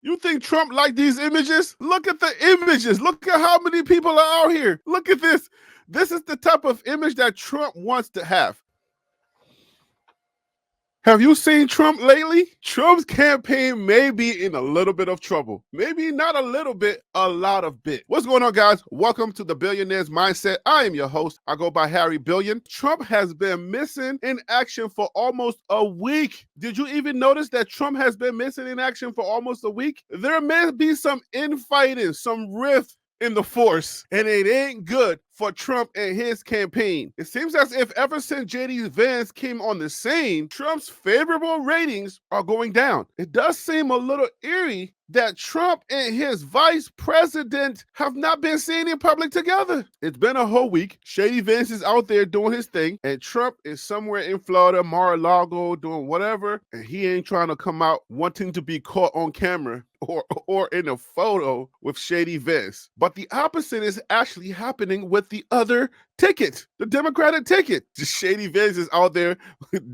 You think Trump liked these images? Look at the images. Look at how many people are out here. Look at this. This is the type of image that Trump wants to have. Have you seen Trump lately? Trump's campaign may be in a little bit of trouble. Maybe not a little bit, a lot of bit. What's going on, guys? Welcome to the Billionaire's Mindset. I am your host. I go by Harry Billion. Trump has been missing in action for almost a week. Did you even notice that Trump has been missing in action for almost a week? There may be some infighting, some rift in the force, and it ain't good for Trump and his campaign. It seems as if ever since JD Vance came on the scene, Trump's favorable ratings are going down. It does seem a little eerie that Trump and his vice president have not been seen in public together. It's been a whole week. Shady Vance is out there doing his thing, and Trump is somewhere in Florida, Mar-a-Lago, doing whatever, and he ain't trying to come out wanting to be caught on camera or in a photo with Shady Vance. But the opposite is actually happening with the other ticket, the Democratic ticket. Shady Vance is out there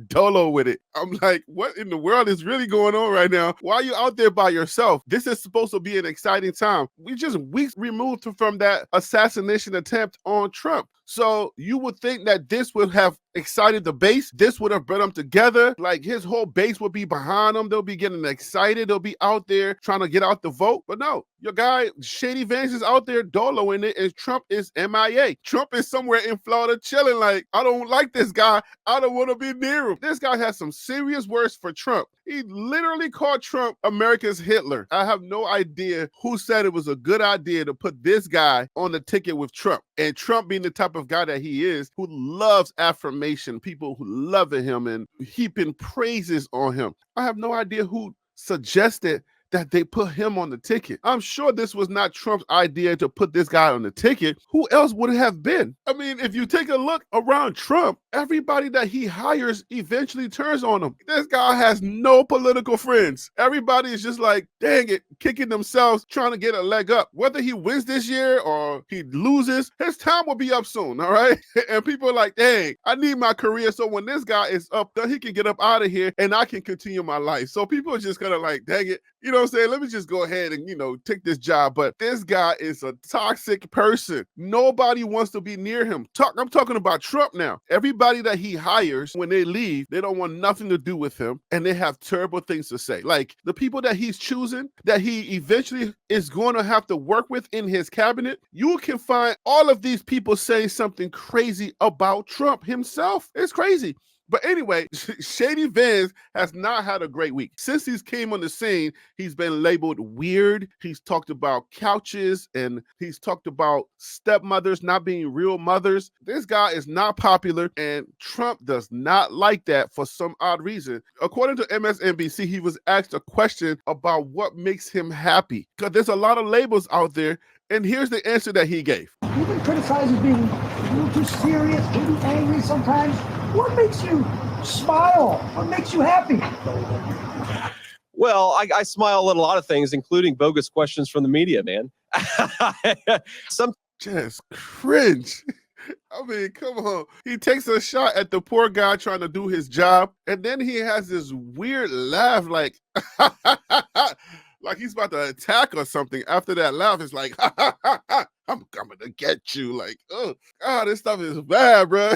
dolo with it. I'm like, what in the world is really going on right now? Why are you out there by yourself? This is supposed to be an exciting time. We just weeks removed from that assassination attempt on Trump. So you would think that this would have excited the base. This would have brought them together. Like his whole base would be behind him. They'll be getting excited. They'll be out there trying to get out the vote. But no, your guy, Shady Vance, is out there doloing it, and Trump is MIA. Trump is somewhere in Florida chilling like, I don't like this guy. I don't want to be near him. This guy has some serious words for Trump. He literally called Trump America's Hitler. I have no idea who said it was a good idea to put this guy on the ticket with Trump. And Trump being the type of guy that he is, who loves affirmation, people who love him and heaping praises on him. I have no idea who suggested that they put him on the ticket. I'm sure this was not Trump's idea to put this guy on the ticket. Who else would it have been? I mean, if you take a look around Trump, everybody that he hires eventually turns on him. This guy has no political friends. Everybody is just like, dang it, kicking themselves, trying to get a leg up. Whether he wins this year or he loses, his time will be up soon, all right? And people are like, dang, I need my career so when this guy is up, then he can get up out of here and I can continue my life. So people are just kind of like, dang it, you know what I'm saying? Let me just go ahead and, take this job. But this guy is a toxic person. Nobody wants to be near him. I'm talking about Trump now. Everybody that he hires, when they leave, they don't want nothing to do with him. And they have terrible things to say. Like the people that he's choosing, that he eventually is going to have to work with in his cabinet, you can find all of these people saying something crazy about Trump himself. It's crazy. But anyway, Shady Vance has not had a great week. Since he's came on the scene, he's been labeled weird. He's talked about couches and he's talked about stepmothers not being real mothers. This guy is not popular and Trump does not like that for some odd reason. According to MSNBC, he was asked a question about what makes him happy. Because there's a lot of labels out there, and here's the answer that he gave. You've been criticized as being a little too serious, maybe angry sometimes. What makes you smile? What makes you happy? Well, I smile at a lot of things, including bogus questions from the media, man. Just cringe. I mean, come on. He takes a shot at the poor guy trying to do his job, and then he has this weird laugh like, like he's about to attack or something. After that laugh, it's like, I'm coming to get you. Like, oh, God, this stuff is bad, bro.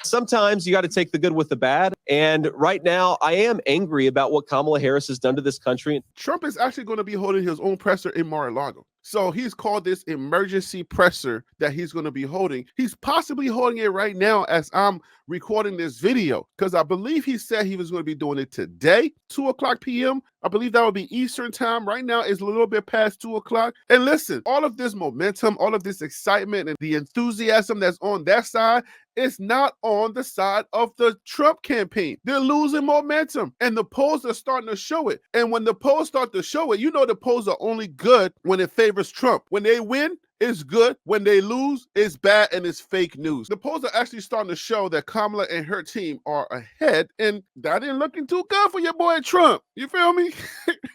Sometimes you got to take the good with the bad. And right now, I am angry about what Kamala Harris has done to this country. Trump is actually going to be holding his own presser in Mar-a-Lago. So he's called this emergency presser that he's going to be holding. He's possibly holding it right now as I'm recording this video, because I believe he said he was going to be doing it today, 2:00 p.m. I believe that would be Eastern time. Right now it's a little bit past 2:00. And listen, all of this momentum, all of this excitement and the enthusiasm that's on that side, it's not on the side of the Trump campaign. They're losing momentum and the polls are starting to show it. And when the polls start to show it, the polls are only good when it favors Trump. When they win, it's good. When they lose, it's bad and it's fake news. The polls are actually starting to show that Kamala and her team are ahead, and that ain't looking too good for your boy Trump. You feel me?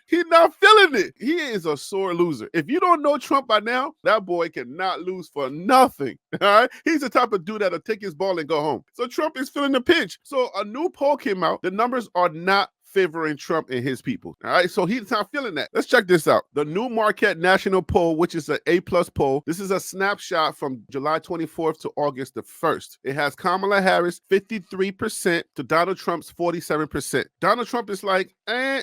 He's not feeling it. He is a sore loser. If you don't know Trump by now, that boy cannot lose for nothing. All right? He's the type of dude that'll take his ball and go home. So Trump is feeling the pinch. So a new poll came out. The numbers are not favoring Trump and his people. All right, so he's not feeling that. Let's check this out. The new Marquette National Poll, which is an A+ poll. This is a snapshot from July 24th to August the 1st. It has Kamala Harris 53% to Donald Trump's 47%. Donald Trump is like,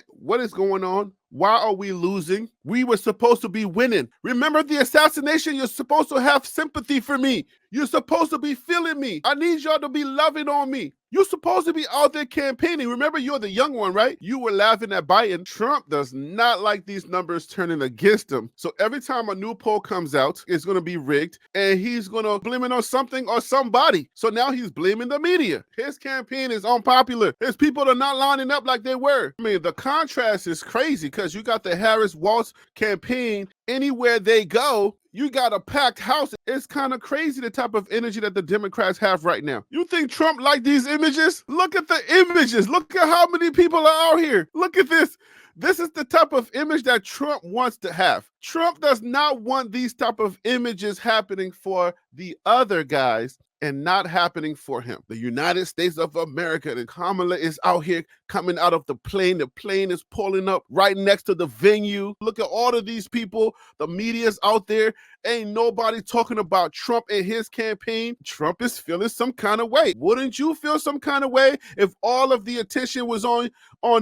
what is going on? Why are we losing? We were supposed to be winning. Remember the assassination? You're supposed to have sympathy for me. You're supposed to be feeling me. I need y'all to be loving on me. You're supposed to be out there campaigning. Remember, you're the young one, right? You were laughing at Biden. Trump does not like these numbers turning against him. So every time a new poll comes out, it's going to be rigged, and he's going to blame it on something or somebody. So now he's blaming the media. His campaign is unpopular. His people are not lining up like they were. I mean, the contrast is crazy because you got the Harris-Walz campaign. Anywhere they go, you got a packed house. It's kind of crazy the type of energy that the Democrats have right now. You think Trump liked these images? Look at the images. Look at how many people are out here. Look at this. This is the type of image that Trump wants to have. Trump does not want these type of images happening for the other guys and not happening for him. The United States of America, and Kamala is out here coming out of the plane. The plane is pulling up right next to the venue. Look at all of these people. The media's out there. Ain't nobody talking about Trump and his campaign. Trump is feeling some kind of way. Wouldn't you feel some kind of way if all of the attention was on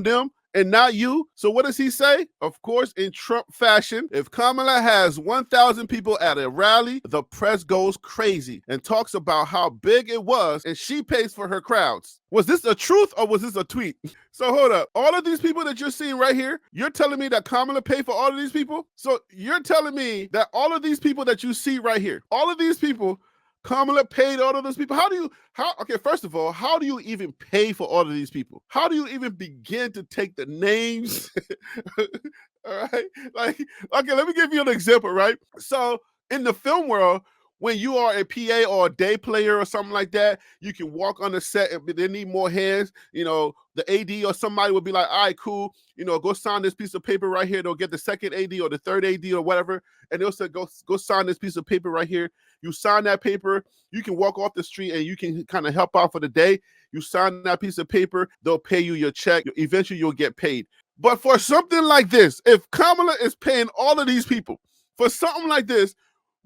them and not you? So what does he say? Of course, in Trump fashion, if Kamala has 1,000 people at a rally, the press goes crazy and talks about how big it was, and she pays for her crowds. Was this a truth or was this a tweet? So hold up. All of these people that you're seeing right here, you're telling me that Kamala paid for all of these people? So you're telling me that all of these people that you see right here, all of these people, Kamala paid all of those people. Okay, first of all, how do you even pay for all of these people? How do you even begin to take the names? All right. Like, okay, let me give you an example, right? So in the film world, when you are a PA or a day player or something like that, you can walk on the set and they need more hands. You know, the AD or somebody will be like, all right, cool. You know, go sign this piece of paper right here. They'll get the second AD or the third AD or whatever. And they'll say, go sign this piece of paper right here. You sign that paper. You can walk off the street and you can kind of help out for the day. You sign that piece of paper. They'll pay you your check. Eventually, you'll get paid. But for something like this, if Kamala is paying all of these people for something like this,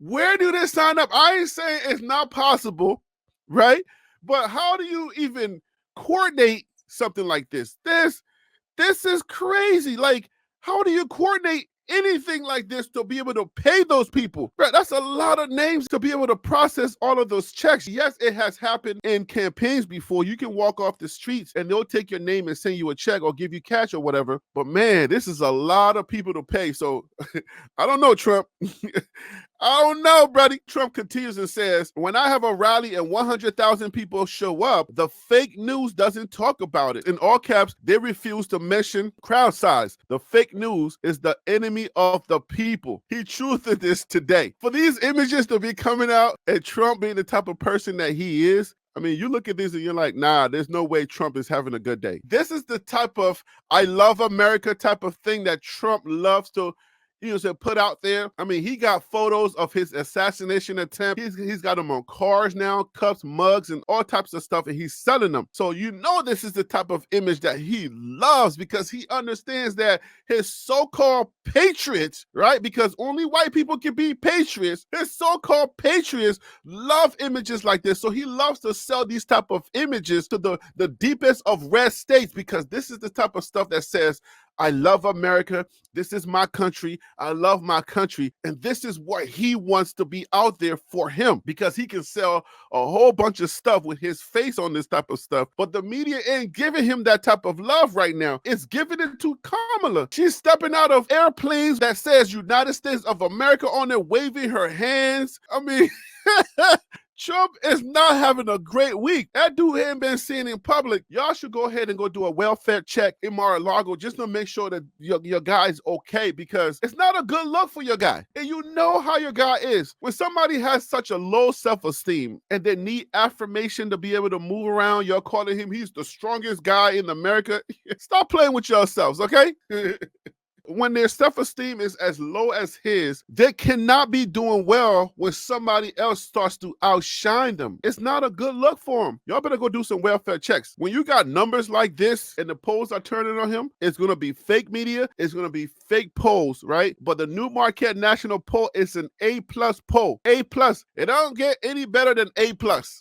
where do they sign up? I ain't saying it's not possible, right? But how do you even coordinate something like this? This is crazy. Like, how do you coordinate anything like this to be able to pay those people? Right, that's a lot of names to be able to process all of those checks. Yes, it has happened in campaigns before. You can walk off the streets and they'll take your name and send you a check or give you cash or whatever. But man, this is a lot of people to pay. So I don't know, Trump. I don't know, buddy. Trump continues and says, when I have a rally and 100,000 people show up, the fake news doesn't talk about it. In all caps, they refuse to mention crowd size. The fake news is the enemy of the people. He truthed this today. For these images to be coming out and Trump being the type of person that he is, I mean, you look at this and you're like, nah, there's no way Trump is having a good day. This is the type of I love America type of thing that Trump loves to put out there. I mean, he got photos of his assassination attempt. He's got them on cars now, cups, mugs, and all types of stuff, and he's selling them. So you know this is the type of image that he loves because he understands that his so-called patriots, right? Because only white people can be patriots. His so-called patriots love images like this. So he loves to sell these type of images to the deepest of red states because this is the type of stuff that says, I love America. This is my country. I love my country. And this is what he wants to be out there for him because he can sell a whole bunch of stuff with his face on this type of stuff. But the media ain't giving him that type of love right now. It's giving it to Kamala. She's stepping out of airplanes that says United States of America on there, waving her hands. I mean, Trump is not having a great week. That dude ain't been seen in public. Y'all should go ahead and go do a welfare check in Mar-a-Lago just to make sure that your guy's okay because it's not a good look for your guy. And you know how your guy is. When somebody has such a low self-esteem and they need affirmation to be able to move around, you're calling him he's the strongest guy in America. Stop playing with yourselves, okay? When their self-esteem is as low as his, they cannot be doing well when somebody else starts to outshine them. It's not a good look for him. Y'all better go do some welfare checks. When you got numbers like this and the polls are turning on him, it's going to be fake media. It's going to be fake polls, right? But the new Marquette National poll is an A+ poll. A+. It don't get any better than A+.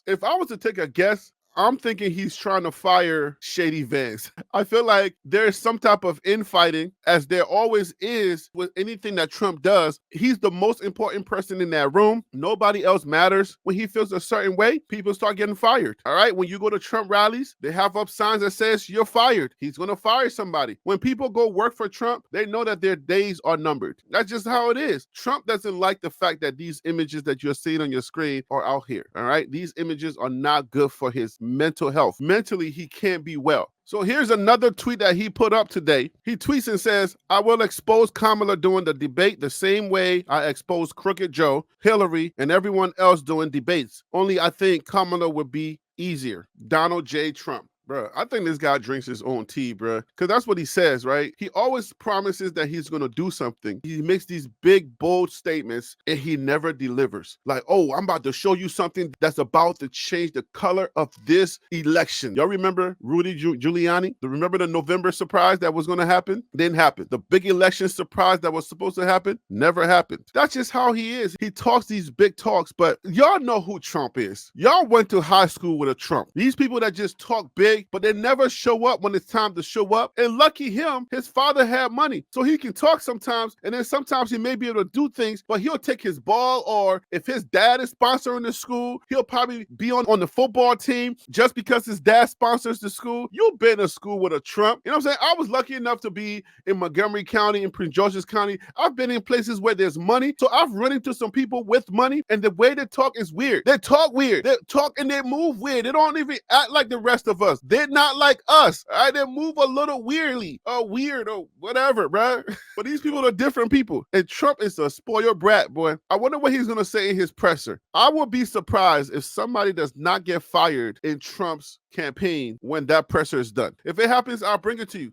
If I was to take a guess, I'm thinking he's trying to fire Shady Vance. I feel like there's some type of infighting, as there always is with anything that Trump does. He's the most important person in that room. Nobody else matters. When he feels a certain way, people start getting fired. All right? When you go to Trump rallies, they have up signs that says you're fired. He's going to fire somebody. When people go work for Trump, they know that their days are numbered. That's just how it is. Trump doesn't like the fact that these images that you're seeing on your screen are out here. All right? These images are not good for his mental health. Mentally, he can't be well. So here's another tweet that he put up today. He tweets and says, I will expose Kamala during the debate the same way I exposed Crooked Joe, Hillary, and everyone else doing debates. Only I think Kamala would be easier. Donald J. Trump. Bro, I think this guy drinks his own tea, bro. Because that's what he says, right? He always promises that he's going to do something. He makes these big, bold statements, and he never delivers. Like, oh, I'm about to show you something that's about to change the color of this election. Y'all remember Rudy Giuliani? Remember the November surprise that was going to happen? Didn't happen. The big election surprise that was supposed to happen? Never happened. That's just how he is. He talks these big talks, but y'all know who Trump is. Y'all went to high school with a Trump. These people that just talk big, but they never show up when it's time to show up. And lucky him, his father had money. So he can talk sometimes, and then sometimes he may be able to do things, but he'll take his ball, or if his dad is sponsoring the school, he'll probably be on the football team just because his dad sponsors the school. You've been to school with a Trump. You know what I'm saying? I was lucky enough to be in Montgomery County, in Prince George's County. I've been in places where there's money. So I've run into some people with money, and the way they talk is weird. They talk weird. They talk and they move weird. They don't even act like the rest of us. They're not like us. All right? They move a little weirdly, or weird, or whatever, bro. But these people are different people. And Trump is a spoiled brat, boy. I wonder what he's going to say in his presser. I would be surprised if somebody does not get fired in Trump's campaign when that presser is done. If it happens, I'll bring it to you.